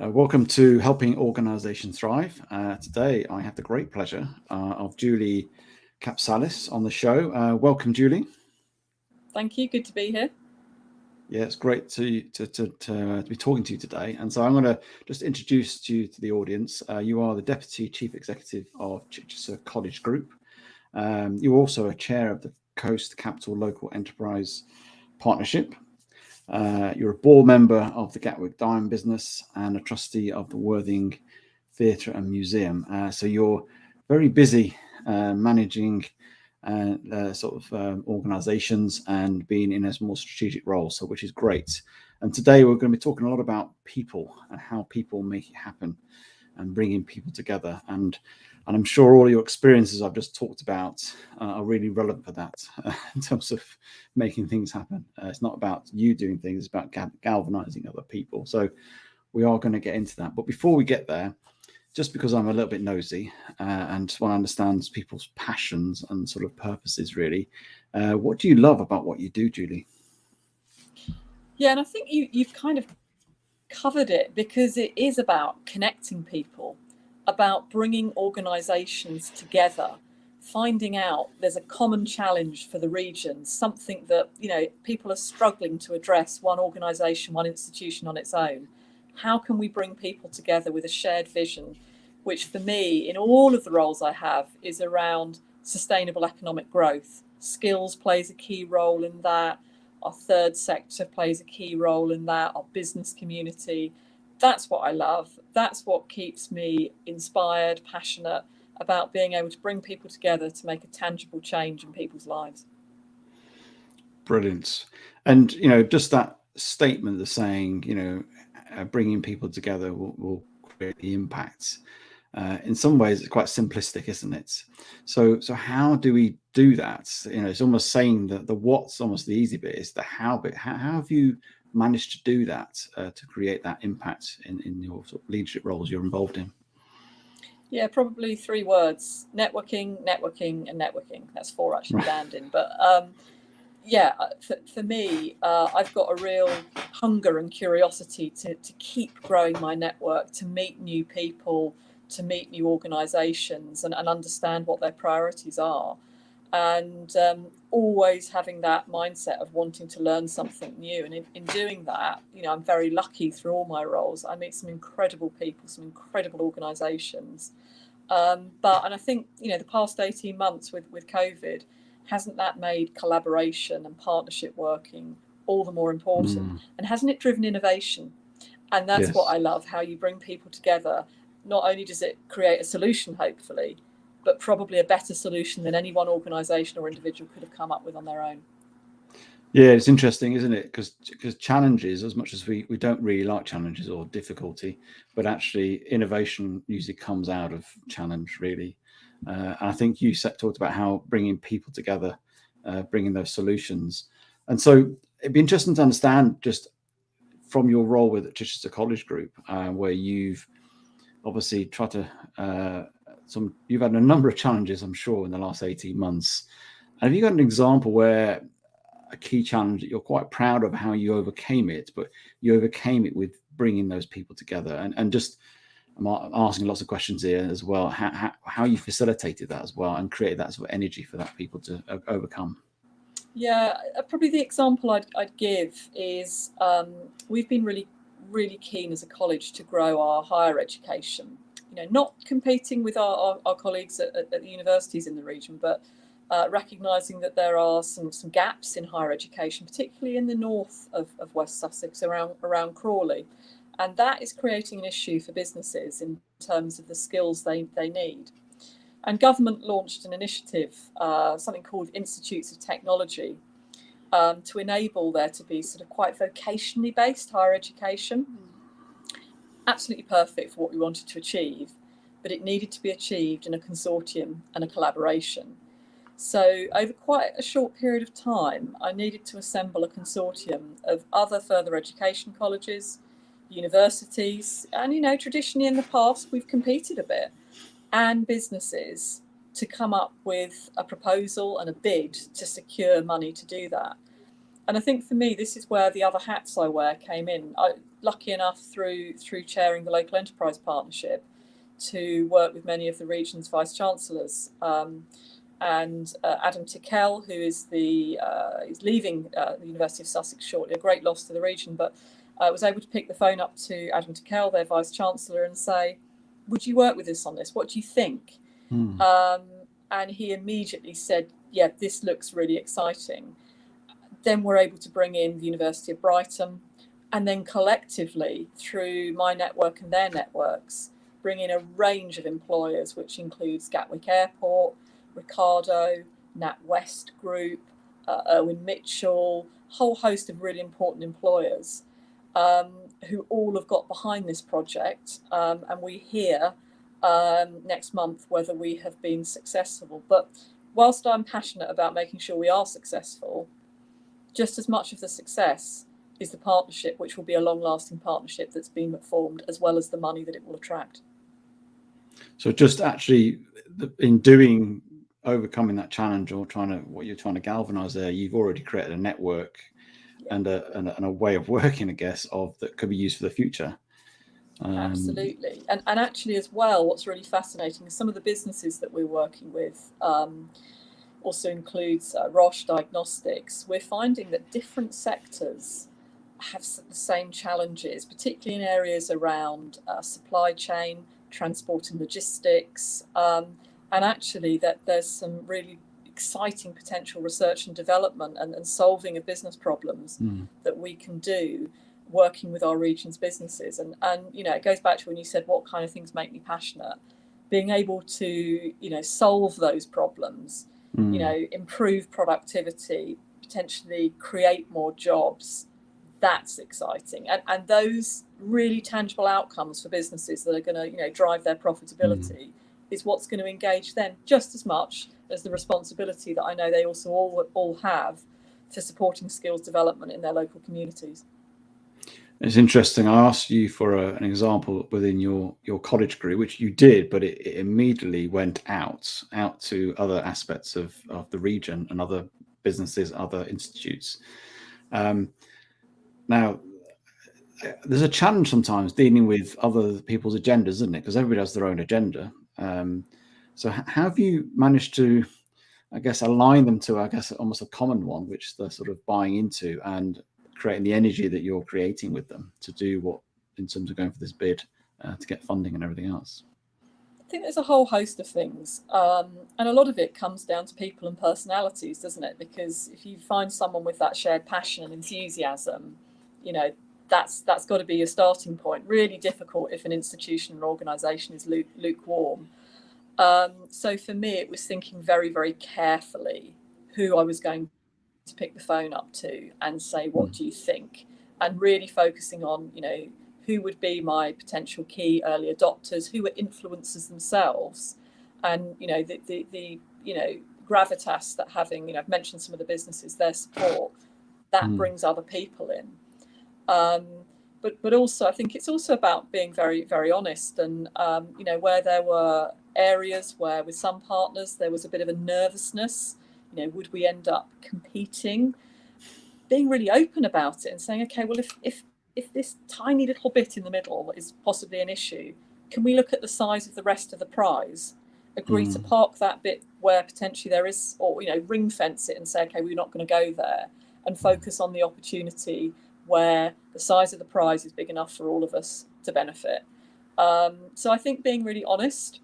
Welcome to Helping Organisations Thrive. Today I have the great pleasure of Julie Kapsalis on the show. Welcome, Julie. Thank you. Good to be here. Yeah, it's great to be talking to you today. And so I'm going to just introduce you to the audience. You are the Deputy Chief Executive of Chichester College Group. You're also a chair of the Coast Capital Local Enterprise Partnership. You're a board member of the Gatwick Diamond Business and a trustee of the Worthing Theatre and Museum. So you're very busy managing organisations and being in a more strategic role, so which is great. And today we're going to be talking a lot about people and how people make it happen and bringing people together. And I'm sure all your experiences I've just talked about are really relevant for that in terms of making things happen. It's not about you doing things, it's about galvanizing other people. So we are going to get into that. But before we get there, just because I'm a little bit nosy and just want to understand people's passions and sort of purposes, really, what do you love about what you do, Julie? Yeah, and I think you've kind of covered it, because it is about connecting people, about bringing organisations together, finding out there's a common challenge for the region, something that people are struggling to address, one organisation, one institution on its own. How can we bring people together with a shared vision, which for me, in all of the roles I have, is around sustainable economic growth. Skills plays a key role in that. Our third sector plays a key role in that, our business community. That's what I love. That's what keeps me inspired, passionate about being able to bring people together to make a tangible change in people's lives. Brilliant. And, just that statement, the saying, bringing people together will create the impact. In some ways, it's quite simplistic, isn't it? So how do we do that? It's almost saying that the what's almost the easy bit, is the how bit. How have you managed to do that to create that impact in your sort of leadership roles you're involved in? Yeah, probably 3 words: networking, networking, and networking. That's 4 actually landing. But for me, I've got a real hunger and curiosity to keep growing my network, to meet new people, to meet new organisations and understand what their priorities are. And always having that mindset of wanting to learn something new. And in doing that, I'm very lucky through all my roles. I meet some incredible people, some incredible organisations. And I think, the past 18 months with COVID, hasn't that made collaboration and partnership working all the more important? And hasn't it driven innovation? And that's what I love, how you bring people together. Not only does it create a solution, hopefully, but probably a better solution than any one organisation or individual could have come up with on their own. Yeah, it's interesting, isn't it? Because challenges, as much as we don't really like challenges or difficulty, but actually innovation usually comes out of challenge, really. And I think you talked about how bringing people together, bringing those solutions. And so it'd be interesting to understand, just from your role with Chichester College Group, where you've obviously tried to, you've had a number of challenges, I'm sure, in the last 18 months. And have you got an example where a key challenge that you're quite proud of how you overcame it, but you overcame it with bringing those people together? And just, I'm asking lots of questions here as well, how you facilitated that as well and created that sort of energy for that people to overcome. Yeah, probably the example I'd give is we've been really keen as a college to grow our higher education. Not competing with our colleagues at the universities in the region, but recognising that there are some gaps in higher education, particularly in the north of West Sussex, around Crawley. And that is creating an issue for businesses in terms of the skills they need. And government launched an initiative, something called Institutes of Technology, to enable there to be sort of quite vocationally based higher education. Absolutely perfect for what we wanted to achieve, but it needed to be achieved in a consortium and a collaboration. So over quite a short period of time, I needed to assemble a consortium of other further education colleges, universities, and traditionally in the past we've competed a bit, and businesses, to come up with a proposal and a bid to secure money to do that. And I think for me, this is where the other hats I wear came in. Lucky enough through chairing the local enterprise partnership to work with many of the region's vice chancellors. And Adam Tickell, who is is leaving the University of Sussex shortly, a great loss to the region, but I was able to pick the phone up to Adam Tickell, their vice chancellor, and say, "Would you work with us on this? What do you think?" And he immediately said, "Yeah, this looks really exciting." Then we're able to bring in the University of Brighton, and then collectively, through my network and their networks, bring in a range of employers, which includes Gatwick Airport, Ricardo, NatWest Group, Irwin Mitchell, whole host of really important employers who all have got behind this project. And we hear next month whether we have been successful. But whilst I'm passionate about making sure we are successful, just as much of the success is the partnership, which will be a long-lasting partnership that's been formed, as well as the money that it will attract. So just actually in overcoming that challenge, or what you're trying to galvanize there, you've already created a network and a way of working, I guess, that could be used for the future. Absolutely. And actually as well, what's really fascinating is some of the businesses that we're working with also includes Roche Diagnostics. We're finding that different sectors have the same challenges, particularly in areas around supply chain, transport and logistics, and actually that there's some really exciting potential research and development and solving of business problems that we can do working with our region's businesses. And it goes back to when you said what kind of things make me passionate. Being able to solve those problems, improve productivity, potentially create more jobs, that's exciting. And those really tangible outcomes for businesses that are going to drive their profitability is what's going to engage them just as much as the responsibility that I know they also all have for supporting skills development in their local communities. It's interesting. I asked you for an example within your college group, which you did, but it immediately went out to other aspects of the region and other businesses, other institutes. Now, there's a challenge sometimes dealing with other people's agendas, isn't it? Because everybody has their own agenda. So how have you managed to, I guess, align them to, I guess, almost a common one, which they're sort of buying into, and creating the energy that you're creating with them to do what, in terms of going for this bid to get funding and everything else? I think there's a whole host of things, and a lot of it comes down to people and personalities, doesn't it? Because if you find someone with that shared passion and enthusiasm, that's got to be your starting point. Really difficult if an institution or organisation is lukewarm. So for me, it was thinking very, very carefully who I was going to pick the phone up to and say, what do you think? And really focusing on, who would be my potential key early adopters, who are influencers themselves, and the gravitas that having, I've mentioned some of the businesses, their support, that brings other people in. But also, I think it's also about being very, very honest, and where there were areas where with some partners there was a bit of a nervousness, would we end up competing? Being really open about it and saying, okay, well, if this tiny little bit in the middle is possibly an issue, can we look at the size of the rest of the prize, agree to park that bit where potentially there is, or ring fence it and say, okay, we're not going to go there, and focus on the opportunity where the size of the prize is big enough for all of us to benefit. So I think being really honest,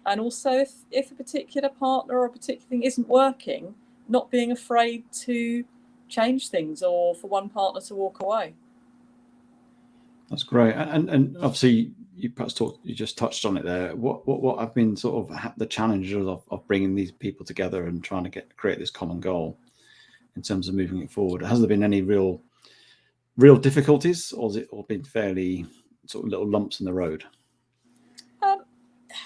and also if a particular partner or a particular thing isn't working, not being afraid to change things or for one partner to walk away. That's great. And obviously you just touched on it there. What have been sort of the challenges of bringing these people together and trying to create this common goal in terms of moving it forward? Has there been any real difficulties, or has it all been fairly sort of little lumps in the road?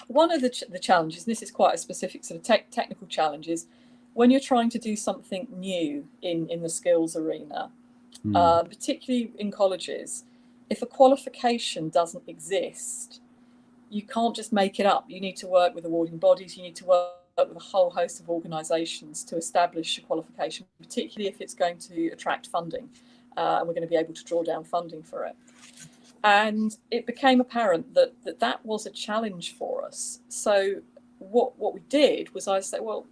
One of the challenges, and this is quite a specific sort of technical challenge, is when you're trying to do something new in the skills arena, particularly in colleges, if a qualification doesn't exist, you can't just make it up. You need to work with awarding bodies, you need to work with a whole host of organisations to establish a qualification, particularly if it's going to attract funding, and we're going to be able to draw down funding for it. And it became apparent that was a challenge for us. So what we did was I said, well,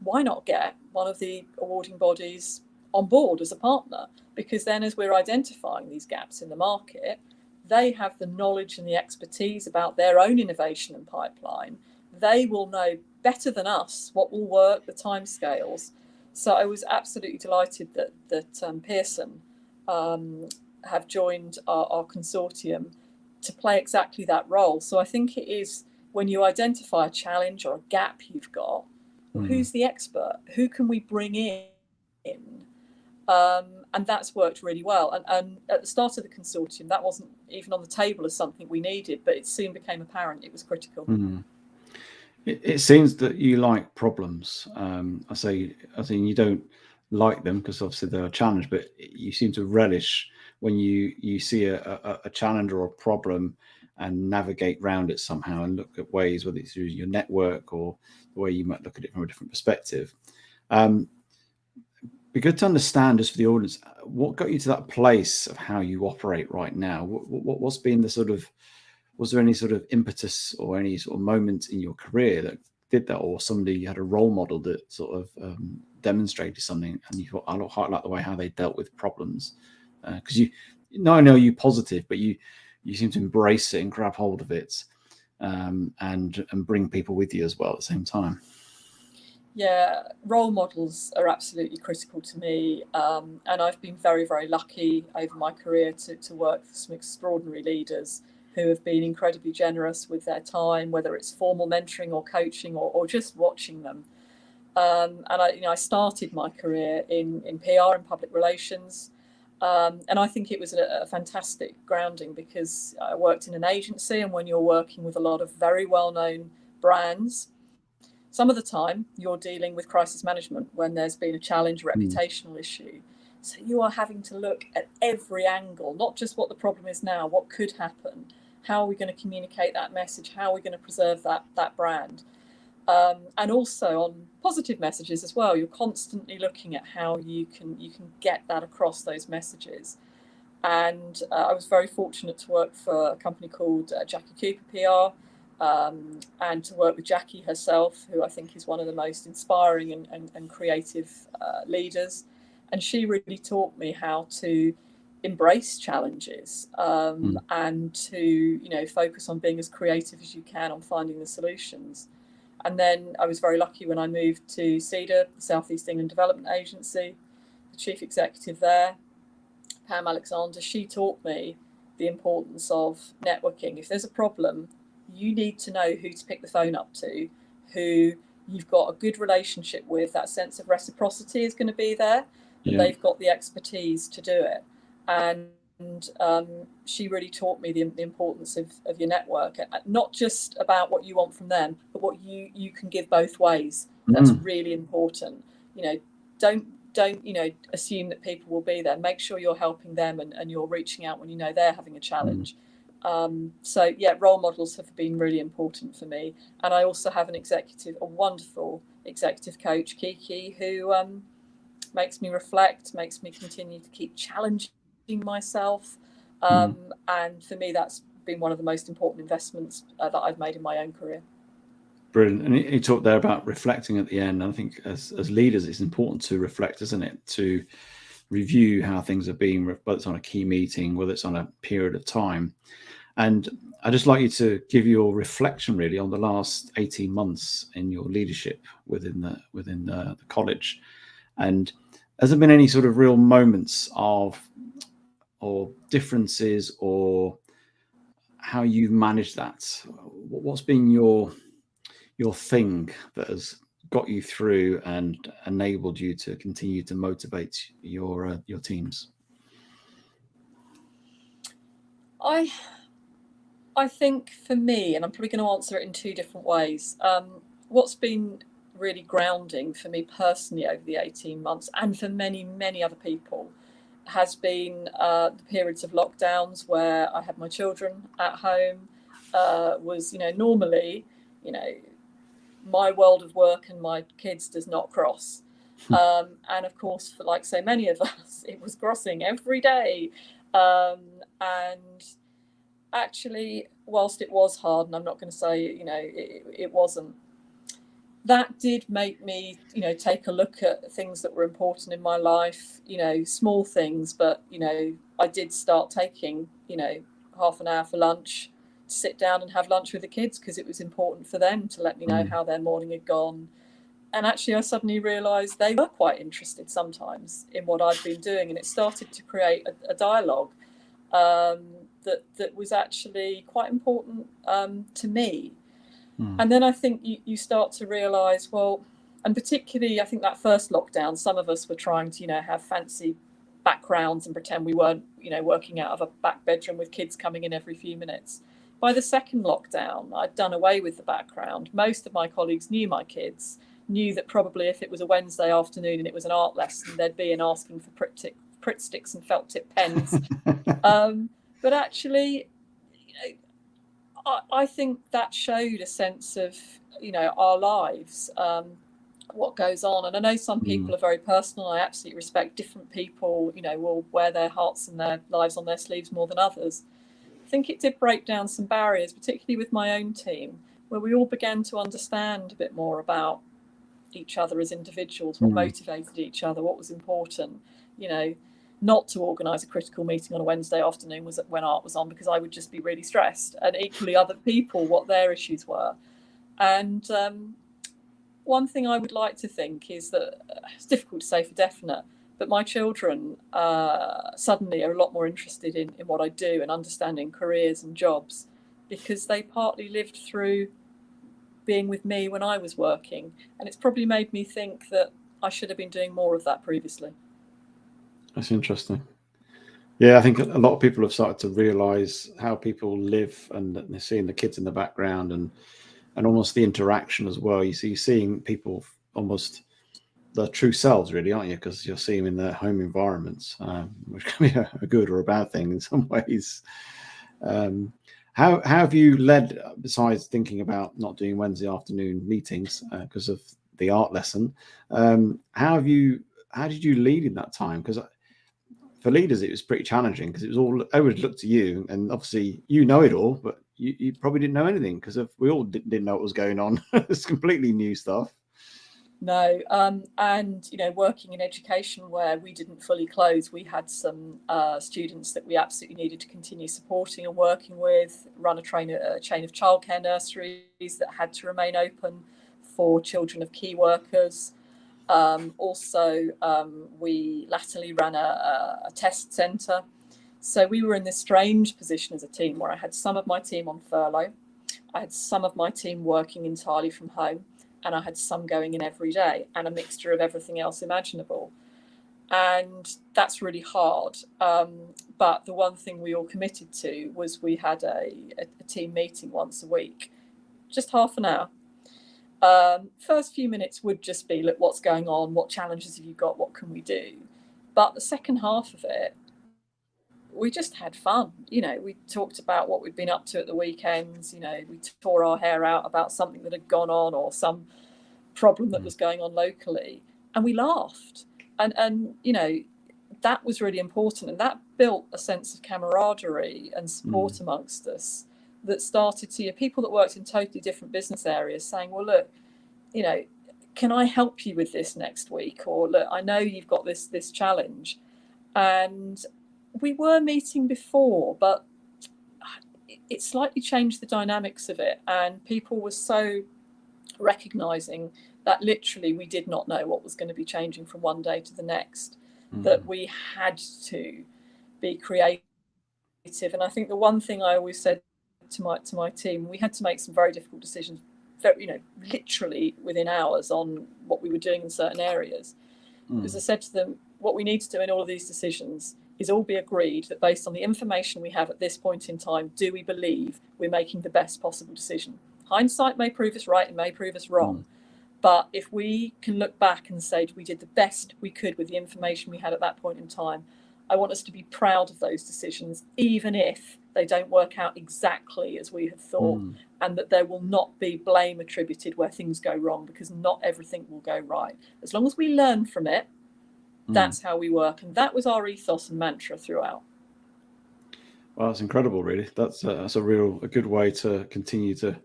why not get one of the awarding bodies on board as a partner? Because then as we're identifying these gaps in the market, they have the knowledge and the expertise about their own innovation and pipeline. They will know better than us what will work, the timescales. So I was absolutely delighted that Pearson have joined our consortium to play exactly that role. So I think it is when you identify a challenge or a gap you've got, well, who's the expert? Who can we bring in? And that's worked really well. And at the start of the consortium, that wasn't even on the table as something we needed, but it soon became apparent it was critical. It seems that you like problems. I think you don't like them because obviously they're a challenge, but you seem to relish when you see a challenge or a problem and navigate around it somehow and look at ways, whether it's through your network or the way you might look at it from a different perspective. Be good to understand, just for the audience, what got you to that place of how you operate right now. What's been the sort of, was there any sort of impetus or any sort of moment in your career that did that, or somebody you had a role model that sort of demonstrated something and you thought, I like the way how they dealt with problems? Because you not only are you positive, but you seem to embrace it and grab hold of it, and bring people with you as well at the same time. Yeah, role models are absolutely critical to me, and I've been very, very lucky over my career to work for some extraordinary leaders who have been incredibly generous with their time, whether it's formal mentoring or coaching or just watching them. And I started my career in PR and public relations, and I think it was a fantastic grounding because I worked in an agency, and when you're working with a lot of very well-known brands, some of the time you're dealing with crisis management when there's been a challenge, reputational issue. So you are having to look at every angle, not just what the problem is now, what could happen, how are we going to communicate that message, how are we going to preserve that brand. And also on positive messages as well, you're constantly looking at how you can get that across, those messages. And I was very fortunate to work for a company called Jackie Cooper PR, and to work with Jackie herself, who I think is one of the most inspiring and creative leaders. And she really taught me how to embrace challenges, and to focus on being as creative as you can on finding the solutions. And then I was very lucky when I moved to CEDA, the South East England Development Agency, the chief executive there, Pam Alexander. She taught me the importance of networking. If there's a problem, you need to know who to pick the phone up to, who you've got a good relationship with. That sense of reciprocity is going to be there, but they've got the expertise to do it. And she really taught me the importance of your network, not just about what you want from them, but what you can give both ways. That's really important. Don't assume that people will be there. Make sure you're helping them and you're reaching out when you know they're having a challenge. So role models have been really important for me. And I also have a wonderful executive coach, Kiki, who makes me reflect, makes me continue to keep challenging myself. And for me, that's been one of the most important investments that I've made in my own career. Brilliant. And you talked there about reflecting at the end. I think as leaders, it's important to reflect, isn't it? To review how things are being, whether it's on a key meeting, whether it's on a period of time. And I'd just like you to give your reflection really on the last 18 months in your leadership within the college. And has there been any sort of real moments of or differences, or how you've managed that? What's been your thing that has got you through and enabled you to continue to motivate your teams? I think for me, and I'm probably going to answer it in two different ways, what's been really grounding for me personally over the 18 months, and for many, many other people, has been the periods of lockdowns where I had my children at home. Was normally, my world of work and my kids does not cross. And of course, for like so many of us, it was crossing every day. And actually, whilst it was hard, and I'm not going to say, it wasn't, that did make me, take a look at things that were important in my life, small things, but, I did start taking, half an hour for lunch to sit down and have lunch with the kids, because it was important for them to let me know how their morning had gone. And actually, I suddenly realised they were quite interested sometimes in what I'd been doing, and it started to create a dialogue that was actually quite important to me. And then I think you start to realise, well, and particularly I think that first lockdown, some of us were trying to, have fancy backgrounds and pretend we weren't, working out of a back bedroom with kids coming in every few minutes. By the second lockdown, I'd done away with the background. Most of my colleagues knew my kids, knew that probably if it was a Wednesday afternoon and it was an art lesson, there'd be an asking for Pritt sticks and felt tip pens. But actually, I think that showed a sense of, our lives, what goes on. And I know some people are very personal. I absolutely respect different people, will wear their hearts and their lives on their sleeves more than others. I think it did break down some barriers, particularly with my own team, where we all began to understand a bit more about each other as individuals, what motivated each other, what was important, not to organise a critical meeting on a Wednesday afternoon was when art was on, because I would just be really stressed, and equally other people, what their issues were. And one thing I would like to think is that, it's difficult to say for definite, but my children suddenly are a lot more interested in what I do and understanding careers and jobs, because they partly lived through being with me when I was working. And it's probably made me think that I should have been doing more of that previously. That's interesting. Yeah, I think a lot of people have started to realise how people live, and they're seeing the kids in the background and almost the interaction as well. You're seeing people almost their true selves, really, aren't you? Because you're seeing them in their home environments, which can be a good or a bad thing in some ways. How have you led, besides thinking about not doing Wednesday afternoon meetings because of the art lesson? How did you lead in that time? Because for leaders, it was pretty challenging, because it was all, everybody looked to you, and obviously you know it all, but you probably didn't know anything, because we all didn't know what was going on. It's completely new stuff. No, and working in education where we didn't fully close, we had some students that we absolutely needed to continue supporting and working with. Run a chain of childcare nurseries that had to remain open for children of key workers. Also, we latterly ran a test centre. So we were in this strange position as a team where I had some of my team on furlough, I had some of my team working entirely from home, and I had some going in every day, and a mixture of everything else imaginable. And that's really hard. But the one thing we all committed to was we had a team meeting once a week, just half an hour. First few minutes would just be, look, what's going on? What challenges have you got? What can we do? But the second half of it, we just had fun. We talked about what we'd been up to at the weekends. We tore our hair out about something that had gone on, or some problem that was going on locally, and we laughed. And that was really important, and that built a sense of camaraderie and support amongst us, that started to people that worked in totally different business areas saying, well, look, can I help you with this next week? Or, look, I know you've got this challenge. And we were meeting before, but it slightly changed the dynamics of it, and people were so recognizing that literally we did not know what was going to be changing from one day to the next, that we had to be creative. And I think the one thing I always said to my team, we had to make some very difficult decisions, literally within hours, on what we were doing in certain areas. Because I said to them, what we need to do in all of these decisions is all be agreed that based on the information we have at this point in time, do we believe we're making the best possible decision? Hindsight may prove us right and may prove us wrong. But if we can look back and say we did the best we could with the information we had at that point in time, I want us to be proud of those decisions, even if they don't work out exactly as we have thought, and that there will not be blame attributed where things go wrong, because not everything will go right. As long as we learn from it, that's how we work. And that was our ethos and mantra throughout. Well, that's incredible, really. That's a good way to continue to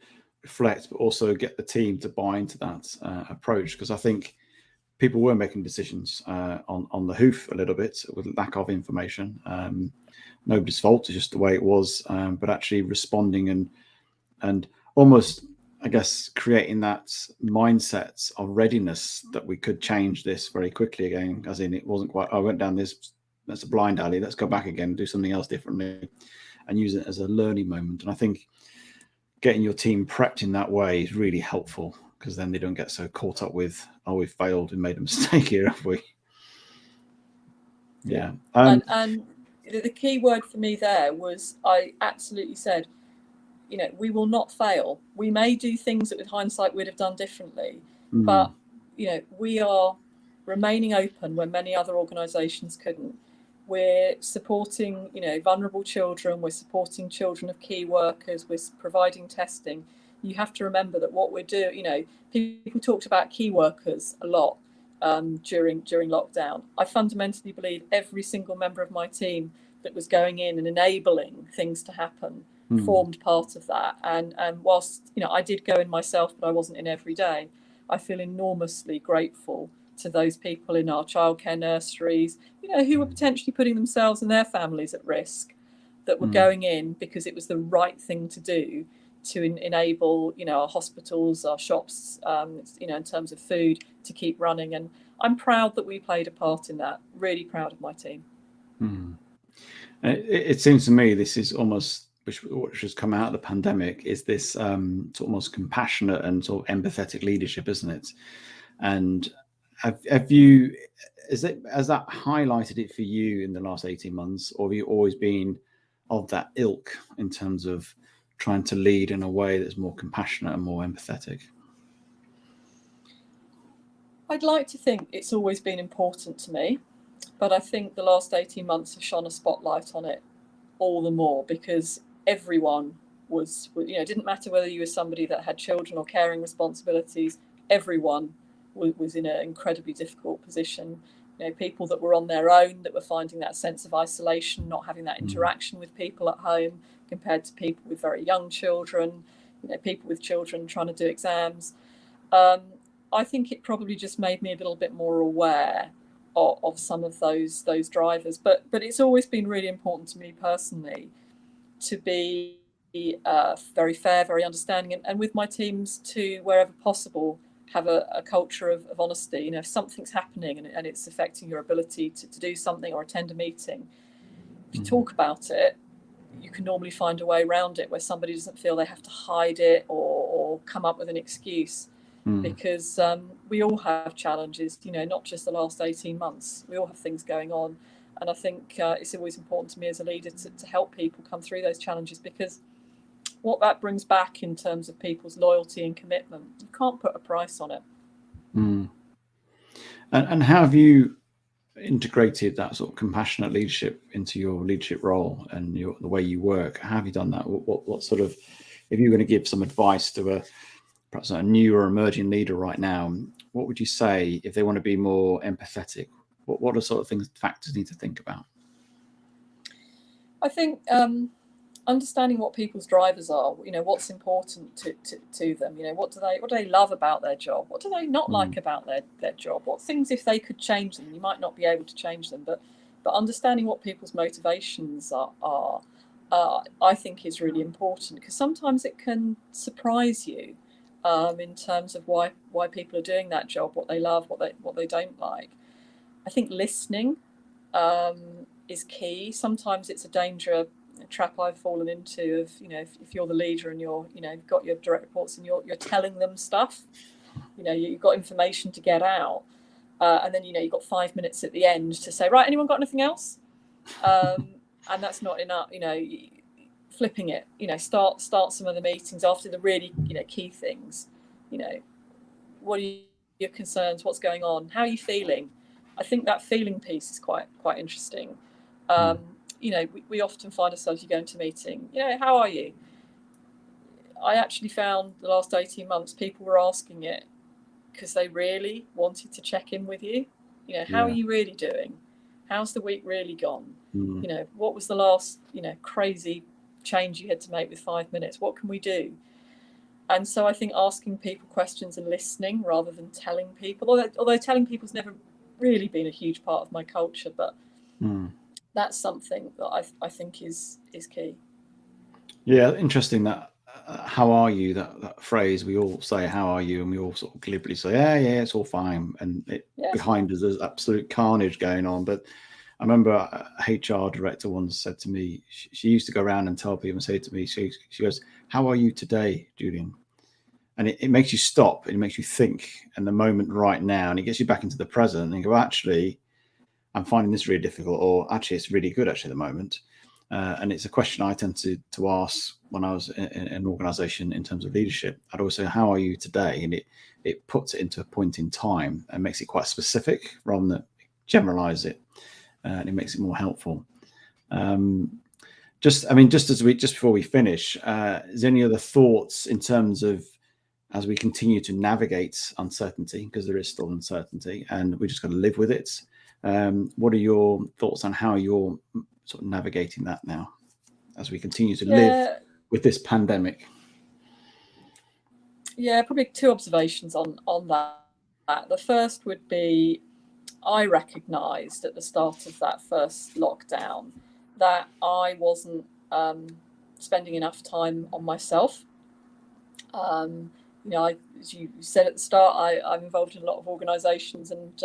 reflect, but also get the team to buy into that approach. Because I think people were making decisions on the hoof a little bit with lack of information. Nobody's fault; it's just the way it was. But actually responding and almost, I guess, creating that mindset of readiness that we could change this very quickly again. As in, it wasn't quite. I went down this. That's a blind alley. Let's go back again, do something else differently, and use it as a learning moment. And I think getting your team prepped in that way is really helpful, because then they don't get so caught up with, oh, we failed and made a mistake here, have we? Yeah. And the key word for me there was, I absolutely said, we will not fail. We may do things that with hindsight we'd have done differently, but we are remaining open when many other organisations couldn't. We're supporting, vulnerable children. We're supporting children of key workers. We're providing testing. You have to remember that what we're doing, people talked about key workers a lot during lockdown. I fundamentally believe every single member of my team that was going in and enabling things to happen formed part of that. And whilst, I did go in myself, but I wasn't in every day, I feel enormously grateful to those people in our childcare nurseries, who were potentially putting themselves and their families at risk, that were going in because it was the right thing to do to enable, our hospitals, our shops, in terms of food, to keep running. And I'm proud that we played a part in that. Really proud of my team. It seems to me this is almost, which has come out of the pandemic, is this sort of almost compassionate and sort of empathetic leadership, isn't it? And has that highlighted it for you in the last 18 months, or have you always been of that ilk in terms of trying to lead in a way that's more compassionate and more empathetic? I'd like to think it's always been important to me, but I think the last 18 months have shone a spotlight on it all the more, because everyone was, it didn't matter whether you were somebody that had children or caring responsibilities, everyone was in an incredibly difficult position. People that were on their own, that were finding that sense of isolation, not having that interaction with people at home, compared to people with very young children, people with children trying to do exams. I think it probably just made me a little bit more aware of some of those drivers. But it's always been really important to me personally to be very fair, very understanding, and with my teams to, wherever possible, have a culture of honesty. If something's happening and it's affecting your ability to do something or attend a meeting, if you talk about it, you can normally find a way around it where somebody doesn't feel they have to hide it or come up with an excuse. Because we all have challenges, not just the last 18 months. We all have things going on. And I think it's always important to me as a leader to help people come through those challenges, because what that brings back in terms of people's loyalty and commitment, you can't put a price on it. And how have you integrated that sort of compassionate leadership into your leadership role and the way you work? How have you done that? What sort of, if you're going to give some advice to perhaps a new or emerging leader right now, what would you say if they want to be more empathetic? What are sort of factors need to think about? I think understanding what people's drivers are, what's important to them, what do they love about their job? What do they not like about their job? What things, if they could change them, you might not be able to change them, but understanding what people's motivations are, I think is really important, because sometimes it can surprise you in terms of why people are doing that job, what they love, what they don't like. I think listening is key. Sometimes it's a trap I've fallen into of, if you're the leader and you've got your direct reports and you're telling them stuff, you've got information to get out, and then you've got 5 minutes at the end to say, right, anyone got anything else? And that's not enough. Flipping it, start some of the meetings after the really key things. What are your concerns? What's going on? How are you feeling? I think that feeling piece is quite interesting. You know, we often find ourselves, you go into a meeting, you know, how are you? I actually found the last 18 months people were asking it because they really wanted to check in with you. You know, how are you really doing? How's the week really gone? You know, what was the last, you know, crazy change you had to make with 5 minutes? What can we do? And so I think asking people questions and listening rather than telling people, although telling people's never really been a huge part of my culture, but that's something that I think is key. Yeah, interesting that how are you, that phrase, we all say how are you, and we all sort of glibly say yeah it's all fine, and behind us there's absolute carnage going on. But I remember a HR director once said to me, she used to go around and tell people and say to me, she goes, how are you today, Julian? And it makes you stop, and it makes you think in the moment right now, and it gets you back into the present and go, actually I'm finding this really difficult, or actually it's really good actually at the moment. And it's a question I tend to ask when I was in an organization in terms of leadership. I'd always say, how are you today? And it puts it into a point in time and makes it quite specific rather than generalize it. And it makes it more helpful. Just before we finish, is there any other thoughts in terms of, as we continue to navigate uncertainty, because there is still uncertainty and we just got to live with it? What are your thoughts on how you're sort of navigating that now as we continue to live with this pandemic? Yeah, probably two observations on that. The first would be, I recognised at the start of that first lockdown that I wasn't spending enough time on myself. You know, as you said at the start, I'm involved in a lot of organisations, and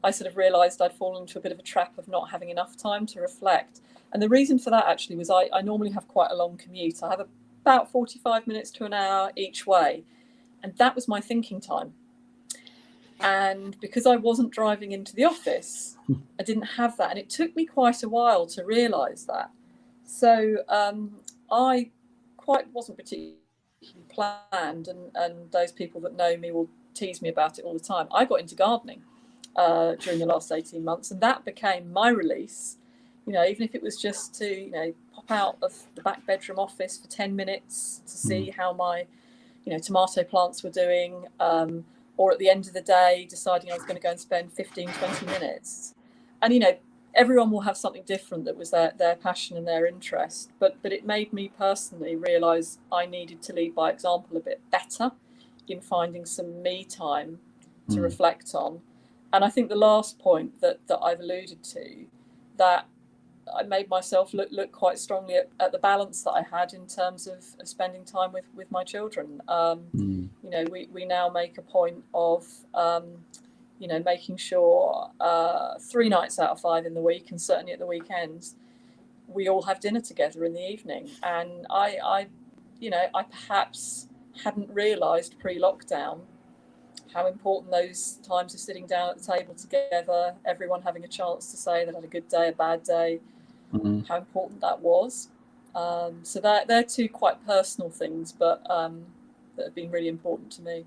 I sort of realised I'd fallen into a bit of a trap of not having enough time to reflect. And the reason for that actually was I normally have quite a long commute. I have about 45 minutes to an hour each way. And that was my thinking time. And because I wasn't driving into the office, I didn't have that. And it took me quite a while to realise that. So I wasn't particularly planned. And those people that know me will tease me about it all the time. I got into gardening during the last 18 months, and that became my release. You know, even if it was just to, you know, pop out of the back bedroom office for 10 minutes to see how my, you know, tomato plants were doing, or at the end of the day deciding I was going to go and spend 15-20 minutes. And you know, everyone will have something different that was their passion and their interest, but it made me personally realise I needed to lead by example a bit better in finding some me time to reflect on. And I think the last point that I've alluded to, that I made myself look quite strongly at the balance that I had in terms of spending time with my children. You know, we now make a point of, you know, making sure 3 nights out of 5 in the week, and certainly at the weekends, we all have dinner together in the evening. And I you know, I perhaps hadn't realised pre-lockdown how important those times of sitting down at the table together, everyone having a chance to say they had a good day, a bad day, how important that was. So they're two quite personal things, but that have been really important to me.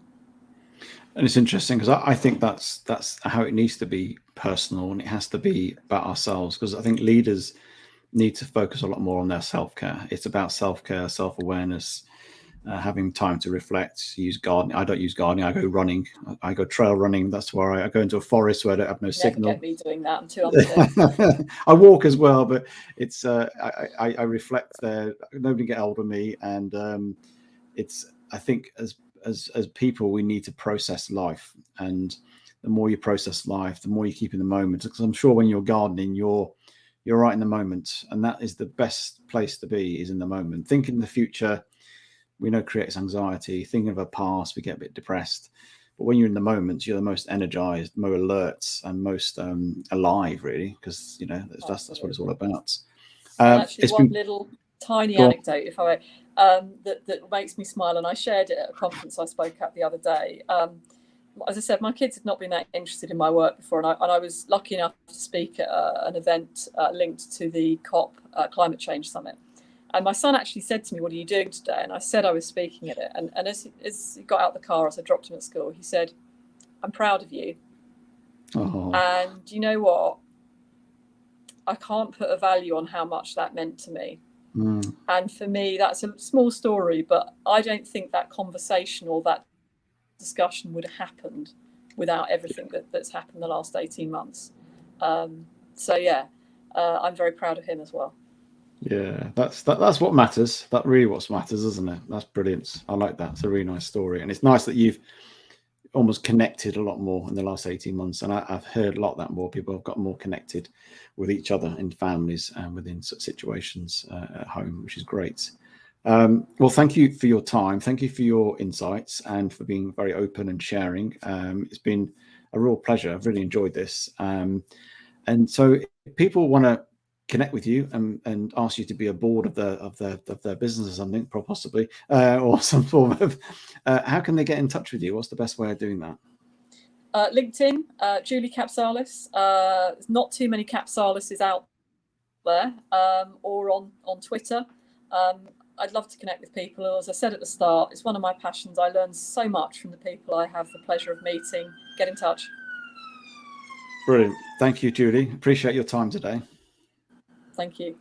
And it's interesting because I think that's how it needs to be personal, and it has to be about ourselves, because I think leaders need to focus a lot more on their self-care. It's about self-care, self-awareness, having time to reflect, use gardening. I don't use gardening. I go running. I go trail running. That's where I go into a forest where I don't have no signal. Never get me doing that. I'm too unfit. I walk as well, but it's I reflect there. Nobody get hold of me, and it's, I think as people, we need to process life, and the more you process life, the more you keep in the moment. Because I'm sure when you're gardening, you're right in the moment, and that is the best place to be, is in the moment. Thinking the future, we know, creates anxiety. Thinking of a past, we get a bit depressed. But when you're in the moment, you're the most energized, more alert, and most alive, really, because you know that's what it's all about. Actually, one little tiny anecdote, if I that makes me smile, and I shared it at a conference I spoke at the other day. As I said, my kids had not been that interested in my work before, and I was lucky enough to speak at an event linked to the COP Climate Change Summit. And my son actually said to me, "What are you doing today?" And I said I was speaking at it. And as he got out the car, as I dropped him at school, he said, "I'm proud of you." Oh. And you know what? I can't put a value on how much that meant to me. Mm. And for me, that's a small story, but I don't think that conversation or that discussion would have happened without everything that's happened the last 18 months. So yeah, I'm very proud of him as well. Yeah, that's what matters. That really what matters, isn't it? That's brilliant. I like that. It's a really nice story, and it's nice that you've almost connected a lot more in the last 18 months. And I've heard a lot that more people have got more connected with each other in families and within situations at home, which is great. Well, thank you for your time. Thank you for your insights and for being very open and sharing. It's been a real pleasure. I've really enjoyed this. And so if people want to connect with you and ask you to be a board of their business or something, possibly, or some form of, how can they get in touch with you? What's the best way of doing that? LinkedIn, Julie Kapsalis. There's not too many Kapsalises out there, or on Twitter. I'd love to connect with people. As I said at the start, it's one of my passions. I learn so much from the people I have the pleasure of meeting. Get in touch. Brilliant. Thank you, Julie. Appreciate your time today. Thank you.